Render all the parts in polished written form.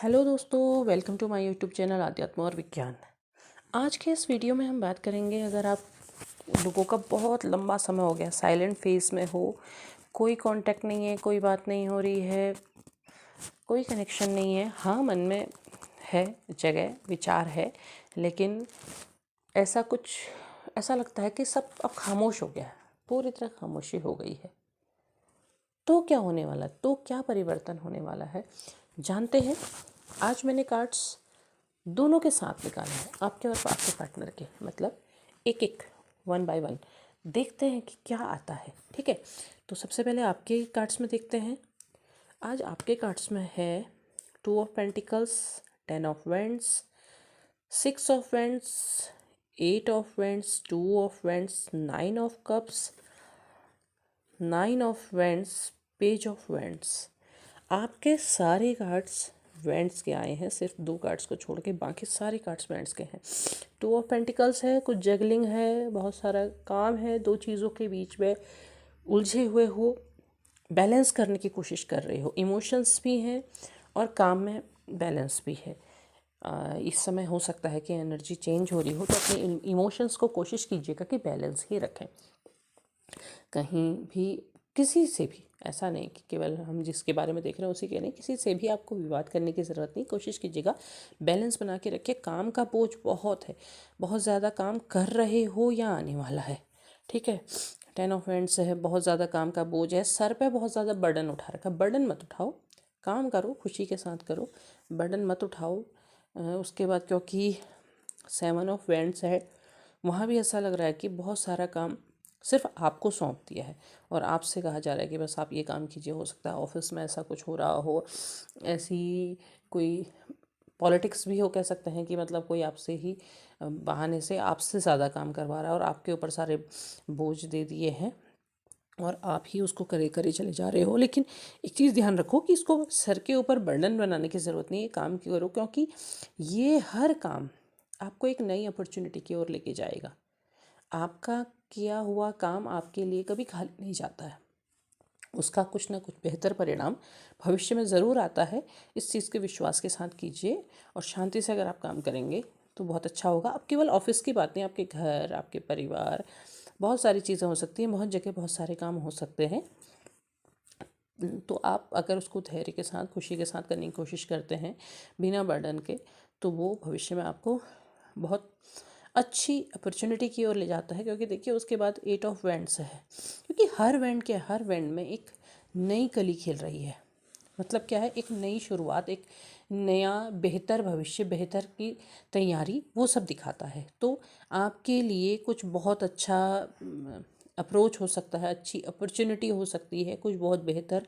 Hello दोस्तों, welcome to my YouTube channel आध्यात्म और विज्ञान। आज के इस वीडियो में हम बात करेंगे, अगर आप लोगों का बहुत लंबा समय हो गया साइलेंट फेज में हो, कोई कांटेक्ट नहीं है, कोई बात नहीं हो रही है, कोई कनेक्शन नहीं है, हाँ मन में है जगह, विचार है, लेकिन ऐसा लगता है कि सब अब खामोश हो गया है, पूरी तरह खामोशी हो गई है। तो क्या होने वाला है, तो क्या परिवर्तन होने वाला है, जानते हैं। आज मैंने कार्ड्स दोनों के साथ निकाले हैं, आपके और आपके पार्टनर के, मतलब एक एक, वन बाय वन देखते हैं कि क्या आता है। ठीक है, तो सबसे पहले आपके कार्ड्स में देखते हैं। आज आपके कार्ड्स में है 2 of pentacles, 10 of vends, 6 of vends, 8 of vends, 2 of vends, 9 of cups, 9 of vends, page of vends. आपके सारे कार्ड्स वेंड्स के आए हैं, सिर्फ 2 कार्ड्स को छोड़ के बाकी सारे कार्ड्स वेंड्स के हैं। 2 ऑफ पेंटिकल्स है, कुछ जगलिंग है, बहुत सारा काम है, 2 चीज़ों के बीच में उलझे हुए हो, बैलेंस करने की कोशिश कर रहे हो, इमोशंस भी हैं और काम में बैलेंस भी है। इस समय हो सकता है कि एनर्जी चेंज हो रही हो, तो अपने इमोशंस को कोशिश कीजिएगा कि बैलेंस ही रखें। कहीं भी किसी से भी, ऐसा नहीं कि केवल हम जिसके बारे में देख रहे हैं उसी के नहीं, किसी से भी आपको विवाद करने की ज़रूरत नहीं। कोशिश कीजिएगा बैलेंस बना के रखिए। काम का बोझ बहुत है, बहुत ज़्यादा काम कर रहे हो या आने वाला है। ठीक है, 10 ऑफ वेंड्स है, बहुत ज़्यादा काम का बोझ है, सर पे बहुत ज़्यादा बर्डन उठा रखा। बर्डन मत उठाओ, काम करो, खुशी के साथ करो, बर्डन मत उठाओ। उसके बाद क्योंकि 7 ऑफ वेंड्स है, वहाँ भी ऐसा लग रहा है कि बहुत सारा काम सिर्फ आपको सौंप दिया है और आपसे कहा जा रहा है कि बस आप ये काम कीजिए। हो सकता है ऑफिस में ऐसा कुछ हो रहा हो, ऐसी कोई पॉलिटिक्स भी हो, कह सकते हैं कि मतलब कोई आपसे ही बहाने से आपसे ज़्यादा काम करवा रहा है और आपके ऊपर सारे बोझ दे दिए हैं और आप ही उसको करे करे चले जा रहे हो। लेकिन एक चीज़ ध्यान रखो कि इसको सर के ऊपर बर्डन बनाने की ज़रूरत नहीं है। काम क्यों करो, क्योंकि ये हर काम आपको एक नई अपॉर्चुनिटी की ओर लेके जाएगा। आपका किया हुआ काम आपके लिए कभी खाली नहीं जाता है, उसका कुछ ना कुछ बेहतर परिणाम भविष्य में ज़रूर आता है। इस चीज़ के विश्वास के साथ कीजिए और शांति से अगर आप काम करेंगे तो बहुत अच्छा होगा। अब केवल ऑफिस की बात नहीं, आपके घर, आपके परिवार, बहुत सारी चीज़ें हो सकती हैं, बहुत जगह बहुत सारे काम हो सकते हैं। तो आप अगर उसको धैर्य के साथ, खुशी के साथ करने की कोशिश करते हैं बिना बर्डन के, तो वो भविष्य में आपको बहुत अच्छी अपॉर्चुनिटी की ओर ले जाता है। क्योंकि देखिए उसके बाद 8 ऑफ वेंड्स है, क्योंकि हर वेंड में एक नई कली खिल रही है। मतलब क्या है, एक नई शुरुआत, एक नया बेहतर भविष्य, बेहतर की तैयारी, वो सब दिखाता है। तो आपके लिए कुछ बहुत अच्छा अप्रोच हो सकता है, अच्छी अपॉर्चुनिटी हो सकती है, कुछ बहुत बेहतर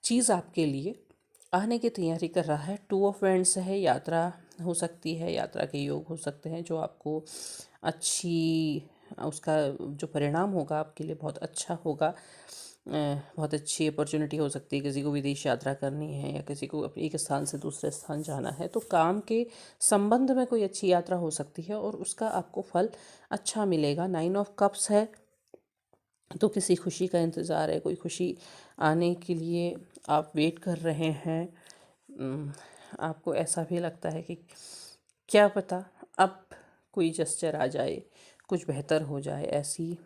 चीज़ आपके लिए आने की तैयारी कर रहा है। 2 ऑफ वेंड्स है, यात्रा हो सकती है, यात्रा के योग हो सकते हैं जो आपको अच्छी, उसका जो परिणाम होगा आपके लिए बहुत अच्छा होगा। बहुत अच्छी अपॉर्चुनिटी हो सकती है, किसी को विदेश यात्रा करनी है या किसी को एक स्थान से दूसरे स्थान जाना है, तो काम के संबंध में कोई अच्छी यात्रा हो सकती है और उसका आपको फल अच्छा मिलेगा। 9 ऑफ कप्स है, तो किसी खुशी का इंतज़ार है, कोई खुशी आने के लिए आप वेट कर रहे हैं। आपको ऐसा भी लगता है कि क्या पता अब कोई जेस्चर आ जाए, कुछ बेहतर हो जाए, ऐसी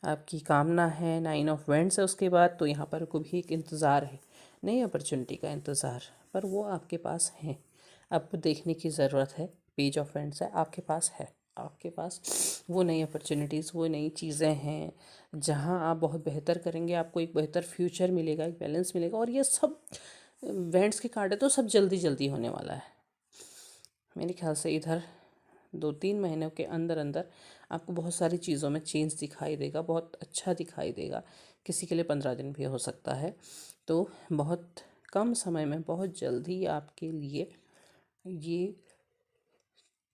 आपकी कामना है। 9 ऑफ वेंड्स है उसके बाद, तो यहाँ पर को भी एक इंतज़ार है, नई अपॉर्चुनिटी का इंतज़ार, पर वो आपके पास है, आपको देखने की ज़रूरत है। पेज ऑफ वेंड्स है, आपके पास है, आपके पास वो नई अपॉर्चुनिटीज़, वो नई चीज़ें हैं जहाँ आप बहुत बेहतर करेंगे, आपको एक बेहतर फ्यूचर मिलेगा, एक बैलेंस मिलेगा। और ये सब वेंड्स के कार्ड है, तो सब जल्दी जल्दी होने वाला है। मेरे ख्याल से इधर 2-3 महीनों के अंदर अंदर आपको बहुत सारी चीज़ों में चेंज दिखाई देगा, बहुत अच्छा दिखाई देगा। किसी के लिए 15 दिन भी हो सकता है। तो बहुत कम समय में, बहुत जल्दी आपके लिए ये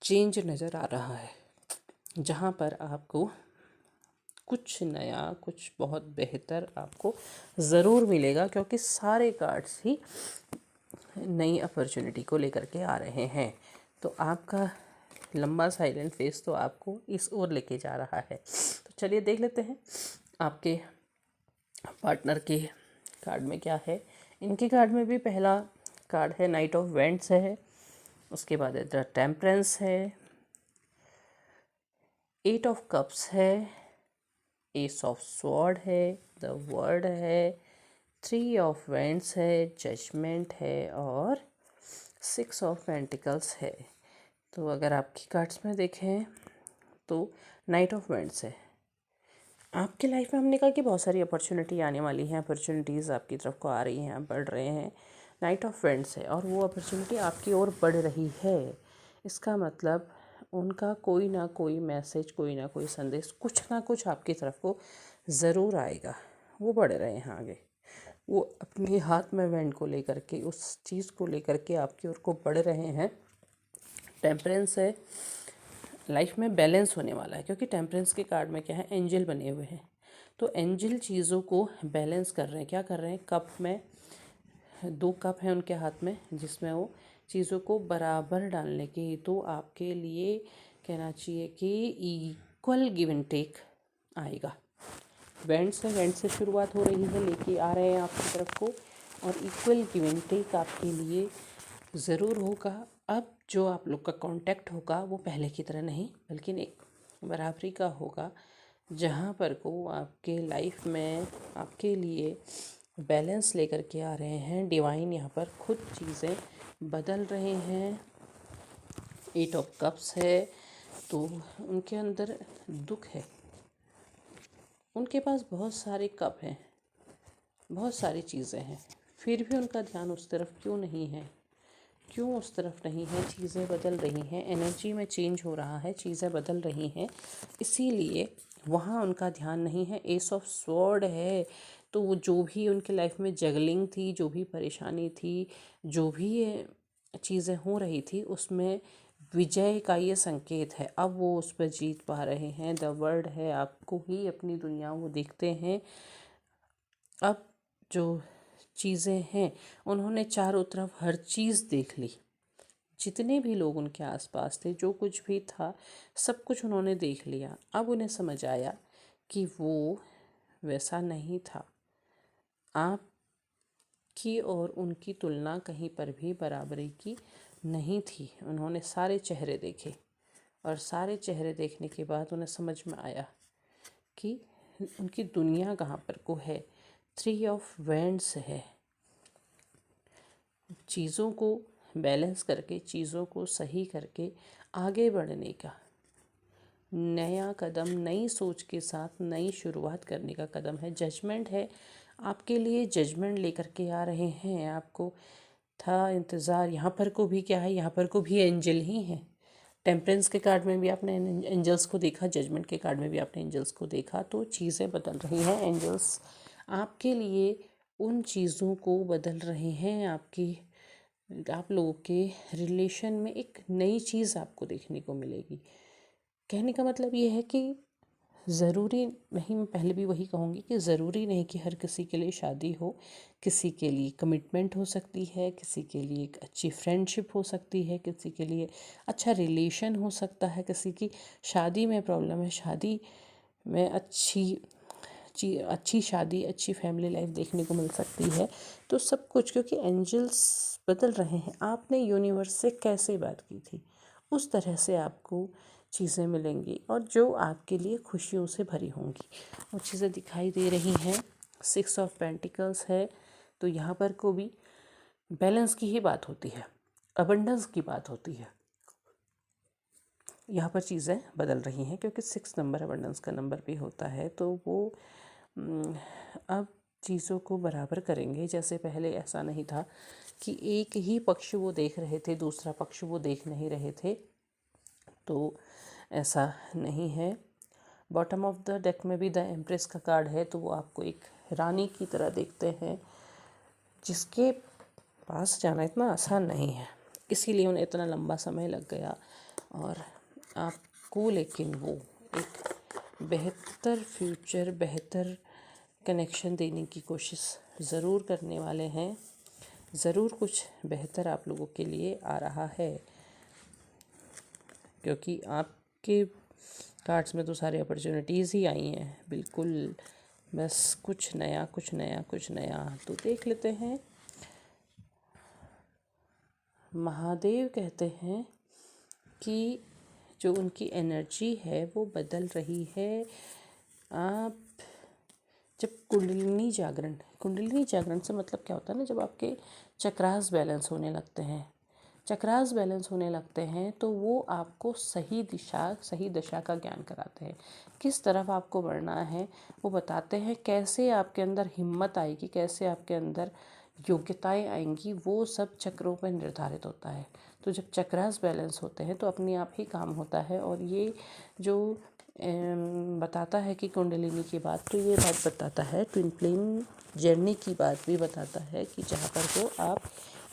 चेंज नज़र आ रहा है, जहाँ पर आपको कुछ नया, कुछ बहुत बेहतर आपको ज़रूर मिलेगा, क्योंकि सारे कार्ड्स ही नई अपॉर्चुनिटी को लेकर के आ रहे हैं। तो आपका लंबा साइलेंट फेस तो आपको इस ओर लेके जा रहा है। तो चलिए देख लेते हैं आपके पार्टनर के कार्ड में क्या है। इनके कार्ड में भी पहला कार्ड है नाइट ऑफ वेंट्स है, उसके बाद द टेम्परेंस है, एट ऑफ कप्स है, एस ऑफ स्वॉर्ड है, द वर्ड है, थ्री ऑफ वेंट्स है, जजमेंट है और सिक्स ऑफ पेंटिकल्स है। तो अगर आपकी कार्ड्स में देखें तो नाइट ऑफ वेंट्स है। आपकी लाइफ में हमने कहा कि बहुत सारी अपॉर्चुनिटी आने वाली हैं, अपॉर्चुनिटीज़ आपकी तरफ को आ रही हैं, आप बढ़ रहे हैं। नाइट ऑफ वेंट्स है और वो अपॉर्चुनिटी आपकी ओर बढ़ रही है। इसका मतलब उनका कोई ना कोई मैसेज, कोई ना कोई संदेश, कुछ ना कुछ आपकी तरफ को ज़रूर आएगा। वो बढ़ रहे हैं आगे, वो अपने हाथ में वेंट को लेकर के, उस चीज़ को लेकर के आपकी ओर को बढ़ रहे हैं। टेम्परेंस है, लाइफ में बैलेंस होने वाला है, क्योंकि टेम्परेंस के कार्ड में क्या है, एंजल बने हुए हैं। तो एंजल चीज़ों को बैलेंस कर रहे हैं। क्या कर रहे हैं, कप में दो कप हैं उनके हाथ में, जिसमें वो चीज़ों को बराबर डालने के हेतु आपके लिए कहना चाहिए कि इक्वल गिव एंड टेक आएगा। वेंट से शुरुआत हो रही है, लेके आ रहे हैं आपकी तरफ को, और इक्वल गिव एंड टेक आपके लिए ज़रूर होगा। अब जो आप लोग का कांटेक्ट होगा वो पहले की तरह नहीं, बल्कि एक बराबरी का होगा, जहाँ पर को आपके लाइफ में आपके लिए बैलेंस लेकर के आ रहे हैं। डिवाइन यहाँ पर खुद चीज़ें बदल रहे हैं। एट ऑफ कप्स है, तो उनके अंदर दुख है, उनके पास बहुत सारे कप हैं, बहुत सारी चीज़ें हैं, फिर भी उनका ध्यान उस तरफ क्यों नहीं है, क्यों उस तरफ नहीं है। चीज़ें बदल रही हैं, एनर्जी में चेंज हो रहा है, चीज़ें बदल रही हैं, इसीलिए वहाँ उनका ध्यान नहीं है। एस ऑफ स्वॉर्ड है, तो वो जो भी उनके लाइफ में जगलिंग थी, जो भी परेशानी थी, जो भी चीज़ें हो रही थी, उसमें विजय का ये संकेत है। अब वो उस पर जीत पा रहे हैं। द वर्ड है, आपको ही अपनी दुनिया वो देखते हैं। अब जो चीज़ें हैं, उन्होंने चारों तरफ हर चीज़ देख ली, जितने भी लोग उनके आसपास थे, जो कुछ भी था, सब कुछ उन्होंने देख लिया। अब उन्हें समझ आया कि वो वैसा नहीं था। आपकी और उनकी तुलना कहीं पर भी बराबरी की नहीं थी। उन्होंने सारे चेहरे देखे, और सारे चेहरे देखने के बाद उन्हें समझ में आया कि उनकी दुनिया कहाँ पर को है। थ्री ऑफ वेंड्स है, चीज़ों को बैलेंस करके, चीज़ों को सही करके आगे बढ़ने का नया कदम, नई सोच के साथ नई शुरुआत करने का कदम है। जजमेंट है, आपके लिए जजमेंट लेकर के आ रहे हैं। आपको था इंतज़ार। यहाँ पर को भी क्या है, यहाँ पर को भी एंजल ही है। टेम्परेंस के कार्ड में भी आपने एंजल्स को देखा, जजमेंट के कार्ड में भी आपने एंजल्स को देखा। तो चीज़ें बदल रही हैं, एंजल्स आपके लिए उन चीज़ों को बदल रहे हैं। आप लोगों के रिलेशन में एक नई चीज़ आपको देखने को मिलेगी। कहने का मतलब ये है कि ज़रूरी नहीं, मैं पहले भी वही कहूँगी कि ज़रूरी नहीं कि हर किसी के लिए शादी हो। किसी के लिए कमिटमेंट हो सकती है, किसी के लिए एक अच्छी फ्रेंडशिप हो सकती है, किसी के लिए अच्छा रिलेशन हो सकता है, किसी की शादी में प्रॉब्लम है, शादी में अच्छी शादी, अच्छी फैमिली लाइफ देखने को मिल सकती है। तो सब कुछ, क्योंकि एंजल्स बदल रहे हैं। आपने यूनिवर्स से कैसे बात की थी, उस तरह से आपको चीज़ें मिलेंगी, और जो आपके लिए खुशियों से भरी होंगी वो चीज़ें दिखाई दे रही हैं। सिक्स ऑफ पेंटिकल्स है, तो यहाँ पर को भी बैलेंस की ही बात होती है, अबंडेंस की बात होती है। यहाँ पर चीज़ें बदल रही हैं, क्योंकि सिक्स नंबर अबंडेंस का नंबर भी होता है। तो वो अब चीज़ों को बराबर करेंगे। जैसे पहले ऐसा नहीं था कि एक ही पक्ष वो देख रहे थे, दूसरा पक्ष वो देख नहीं रहे थे, तो ऐसा नहीं है। बॉटम ऑफ द डेक में भी द एम्प्रेस का कार्ड है, तो वो आपको एक रानी की तरह देखते हैं, जिसके पास जाना इतना आसान नहीं है, इसीलिए उन्हें इतना लंबा समय लग गया। और आपको लेकिन वो एक बेहतर फ्यूचर, बेहतर कनेक्शन देने की कोशिश ज़रूर करने वाले हैं। ज़रूर कुछ बेहतर आप लोगों के लिए आ रहा है, क्योंकि आपके कार्ड्स में तो सारी अपॉर्चुनिटीज़ ही आई हैं। बिल्कुल, बस कुछ नया, कुछ नया, कुछ नया। तो देख लेते हैं महादेव कहते हैं कि जो उनकी एनर्जी है वो बदल रही है। आप जब कुंडलिनी जागरण से मतलब क्या होता है ना, जब आपके चक्रास बैलेंस होने लगते हैं, चक्रास बैलेंस होने लगते हैं तो वो आपको सही दशा का ज्ञान कराते हैं। किस तरफ आपको बढ़ना है वो बताते हैं। कैसे आपके अंदर हिम्मत आएगी, कैसे आपके अंदर योग्यताएं आएंगी, वो सब चक्रों पर निर्धारित होता है। तो जब चक्रास बैलेंस होते हैं तो अपने आप ही काम होता है। और ये जो बताता है कि कुंडलिनी की बात, तो ये बात बताता है, ट्विन फ्लेम जर्नी की बात भी बताता है कि जहाँ पर वो आप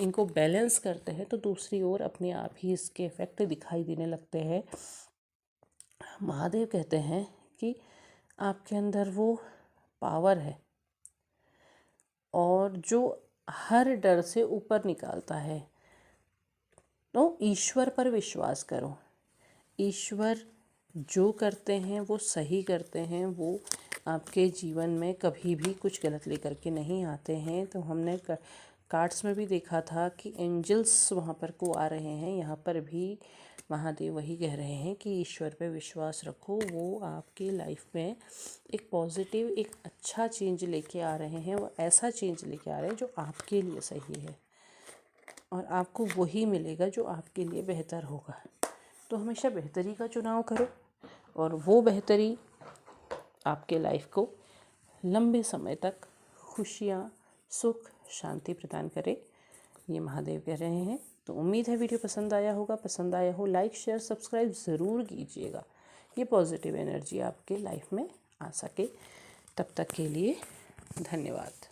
इनको बैलेंस करते हैं तो दूसरी ओर अपने आप ही इसके इफ़ेक्ट दिखाई देने लगते हैं। महादेव कहते हैं कि आपके अंदर वो पावर है और जो हर डर से ऊपर निकालता है। तो ईश्वर पर विश्वास करो। ईश्वर जो करते हैं वो सही करते हैं, वो आपके जीवन में कभी भी कुछ गलत लेकर के नहीं आते हैं। तो हमने कार्ड्स में भी देखा था कि एंजल्स वहाँ पर को आ रहे हैं। यहाँ पर भी महादेव वही कह रहे हैं कि ईश्वर पे विश्वास रखो, वो आपकी लाइफ में एक पॉजिटिव, एक अच्छा चेंज लेके आ रहे हैं। वो ऐसा चेंज लेके आ रहे हैं जो आपके लिए सही है और आपको वही मिलेगा जो आपके लिए बेहतर होगा। तो हमेशा बेहतरी का चुनाव करो और वो बेहतरी आपके लाइफ को लंबे समय तक खुशियाँ, सुख, शांति प्रदान करे, ये महादेव कह रहे हैं। तो उम्मीद है वीडियो पसंद आया होगा। पसंद आया हो लाइक शेयर सब्सक्राइब ज़रूर कीजिएगा, ये पॉजिटिव एनर्जी आपके लाइफ में आ सके। तब तक के लिए धन्यवाद।